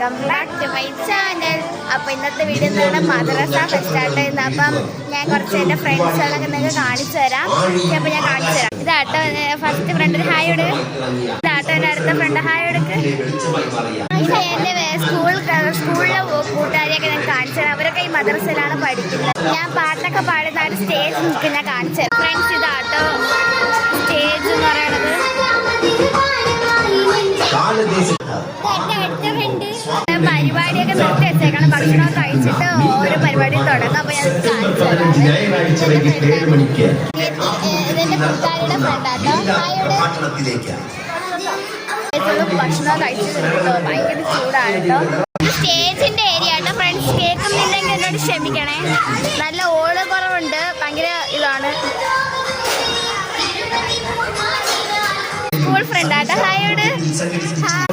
Welcome back to my channel. അപ്പോൾ ഇന്നത്തെ video എന്താണ്, മദ്രസ ഫെസ്റ്റായിട്ട് ചെയ്യുന്നത്. അപ്പം ഞാൻ കുറച്ച് എൻ്റെ ഫ്രണ്ട്സുകളൊക്കെ നിങ്ങൾക്ക് കാണിച്ചു തരാം. അപ്പോൾ ഞാൻ കാണിച്ചു തരാം. ഇതാട്ടോ ഫസ്റ്റ് ഫ്രണ്ട് ഹായ് കൊടുക്ക്. ഇതാട്ടോ എൻ്റെ അടുത്ത ഫ്രണ്ട് ഹായ് കൊടുക്ക്. എൻ്റെ സ്കൂളിലെ കൂട്ടുകാരിയൊക്കെ ഞാൻ കാണിച്ചു തരാം. അവരൊക്കെ ഈ മദ്രസയിലാണ് പഠിക്കുന്നത്. ഞാൻ പാട്ടൊക്കെ പാടുന്നതായിട്ട് സ്റ്റേജ് നിൽക്കും, ഞാൻ കാണിച്ചു തരാം. ഫ്രണ്ട്സ് ഇതാട്ടോ സ്റ്റേജ് എന്ന് പറയണത്. പരിപാടിയൊക്കെ നിർത്തി വെച്ചേക്കാണ്. ഭക്ഷണം കഴിച്ചിട്ട് ഓരോ പരിപാടി തുടങ്ങാം. അപ്പൊ ഞാൻ ഇതെന്റെ കൂട്ടുകാരുടെ ഫ്രണ്ടാട്ടോ. ഭക്ഷണം കഴിച്ചിട്ടുണ്ടോ, ഭയങ്കര ചൂടാണ് കേട്ടോ. സ്റ്റേജിന്റെ ഏരിയ ആട്ടോ ഫ്രണ്ട്സ്. കേൾക്കുന്നില്ലെങ്കിൽ എന്നോട് ക്ഷമിക്കണേ, നല്ല ഓള് കുറവുണ്ട്, ഭയങ്കര ഇതാണ്. സ്കൂൾ ഫ്രണ്ടാട്ടോ ഹായോട്. ഹായ്